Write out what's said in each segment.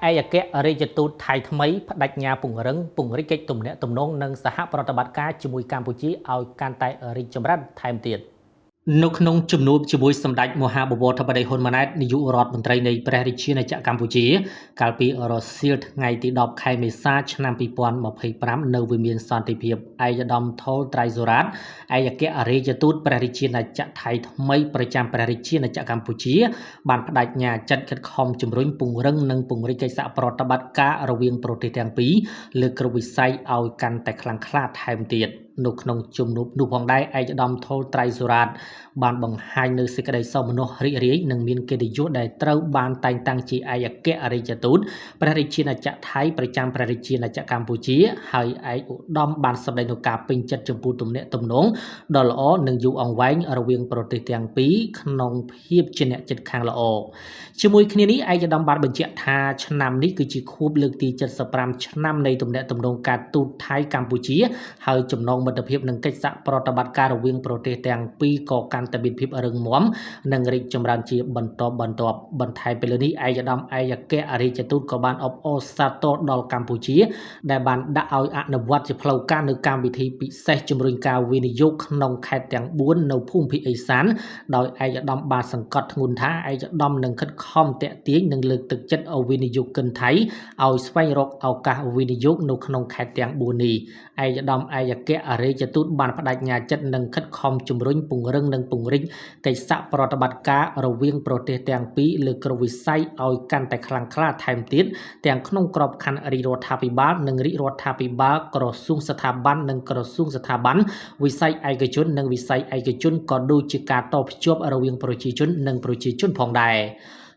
ឯកអគ្គរដ្ឋទូតថៃថ្មីបដិញ្ញាពង្រឹងពង្រីកកិច្ចទំនាក់ទំនងនិងសហប្រតិបត្តិការជាមួយកម្ពុជាឲ្យកាន់តែរីកចម្រើនថែមទៀតនៅក្នុងជំនួបជាមួយសម្ដេចមហាបវរធិបតីហ៊ុនម៉ាណែតនាយករដ្ឋមន្ត្រីនៃព្រះរាជាណាចក្រកម្ពុជាកាលពីរសៀលថ្ងៃទី10ខែមេសាឆ្នាំ2025នៅវិមានសន្តិភាពឯកឧត្តមថុលត្រៃសុរ៉ាតឯកអគ្គរដ្ឋទូតព្រះរាជាណាចក្រថៃថ្មីប្រចាំព្រះរាជាណាចក្រកម្ពុជាបានបដិញ្ញាចិត្តខិតខំជំរុញពង្រឹងនិងពង្រីកកិច្ចសហប្រតិបត្តិការរវាងប្រទេសទាំងពីរលើគ្រប់វិស័យឲ្យកាន់តែខ្លាំងក្លាថែមទៀតនៅក្នុងជំនួបនោះផងដែរឯកឧត្តមថុលត្រៃសុរ៉ាតបានបង្ហាញនៅសេចក្តីសោមនស្សរីករាយនិងមានកិត្តិយសដែលត្រូវបានតែងតាំងជាឯកអគ្គរដ្ឋទូតព្រះរាជាណាចក្រថៃប្រចាំព្រះរាជាណាចក្រកម្ពុជាហើយឯកឧត្តមបានសម្ដែងនូវការពេញចិត្តចំពោះទំនាក់ទំនងដ៏ល្អនិងយូរអង្វែងរវាងប្រទេសទាំងពីរក្នុងភាពជាអ្នកជិតខាងល្អជាមួយគ្នានេះឯកឧត្តមបានបញ្ជាក់ថាឆ្នាំនេះគឺជាខួបលើកទី75ឆ្នាំនៃទំនាក់ទំនងការទូតថៃកម្ពុជាហើយចំណងមិត្តភាពនិងកិច្ចសហប្រតិបត្តិការរវាងប្រទេសទាំងពីរក៏កាន់តែមានភាពរឹងមាំនិងរីកចម្រើនជាបន្តបន្ទាប់បន្ថែមពីលើនេះឯកឧត្តមឯកអគ្គរដ្ឋទូតក៏បានអបអរសាទរដល់កម្ពុជាដែលបានដាក់ឲ្យអនុវត្តជាផ្លូវការនៅកម្មវិធីពិសេសជំរុញការវិនិយោគក្នុងខេត្តទាំង4នៅភូមិភាគឦសានដោយឯកឧត្តមបានសង្កត់ធ្ងន់ថាឯកឧត្តមនឹងខិតខំតាក់ទាញនិងលើកទឹកចិត្តឲ្យវិនិយោគិនថៃឲ្យស្វែងរកឱកាសវិនិយោគនៅក្នុងខេត្តទាំង4នេះឯកឧត្តមឯកអគ្គរដ្ឋទូតបានបដិញ្ញាចិត្តនឹងខិតខំជំរុញពង្រឹងនិងពង្រីកកិច្ចសហប្រតិបត្តិការរវាងប្រទេសទាំងពីរលើគ្រប់វិស័យឲ្យកាន់តែខ្លាំងក្លាថែមទៀតទាំងក្នុងក្របខ័ណ្ឌរាជរដ្ឋាភិបាលនិងរាជរដ្ឋាភិបាលក្រសួងស្ថាប័ននិងក្រសួងស្ថាប័នវិស័យឯកជននិងវិស័យឯកជនក៏ដូចជាការតភ្ជាប់រវាងប្រជាជននិងប្រជាជនផងដែរ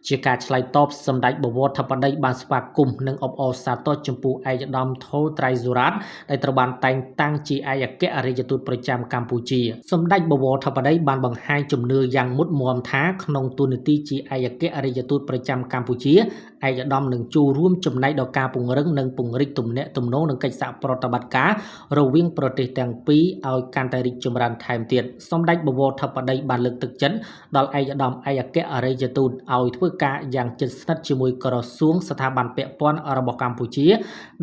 ជាការឆ្លើយតបសម្ដេចបវរធិបតីបានស្វាគមន៍និងអបអរសាទរចំពោះឯកឧត្តមថុលត្រៃសុរ៉ាតដែលត្រូវបានតែងតាំងជាឯកអគ្គរដ្ឋទូតប្រចាំកម្ពុជាសម្ដេចបវរធិបតីបានបង្ហាញជំនឿយ៉ាងមុតមាំថាក្នុងទូនាទីជាឯកអគ្គរដ្ឋទូតប្រចាំកម្ពុជាឯកឧត្តមនឹងចូលរួមចំណែកដល់ការពង្រឹងនិងពង្រីកទំនាក់ទំនងនិងកិច្ចសហប្រតិបត្តិការរវាងប្រទេសទាំងពីរឲ្យកាន់តែរីកចម្រើនថែមទៀតសម្ដេចបវរធិបតីបានលើកទឹកចិត្តដល់ឯកឧត្តមឯកអគ្គរដ្ឋទូតឲ្យធ្វើការយ៉ាងជិតស្និទ្ធជាមួយក្រសួងស្ថាប័នពាក់ព័ន្ធរបស់កម្ពុជា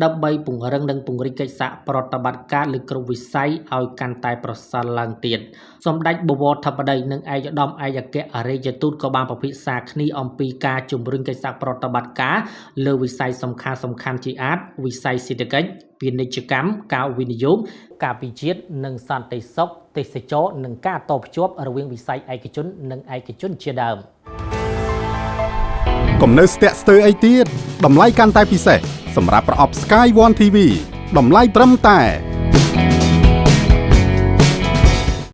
ដើម្បីពង្រឹងនិងពង្រីកកិច្ចសហប្រតិបត្តិការលើគ្រប់វិស័យឲ្យកាន់តែប្រសើរឡើងទៀតសម្ដេចបវរធិបតីនិងឯកឧត្តមឯកអគ្គរដ្ឋទូតក៏បានពិភាក្សាគ្នាអំពីការជំរុញកិច្ចសហប្រតិបត្តិការលើវិស័យសំខាន់ជាអាចវិស័យសេដ្ឋកិច្ចពាណិជ្ជកម្មការវិនិយោគការពិជាតិនិងសន្តិសុខទេសចរនិងការតភ្ជាប់រវាងវិស័យឯកជននិងឯកជនជាដើមកុំនៅស្ទាក់ស្ទើរអីទៀតតម្លៃកាន់តែពិសេសសម្រាប់ប្រអប់ Sky One TV តម្លៃត្រឹមតែ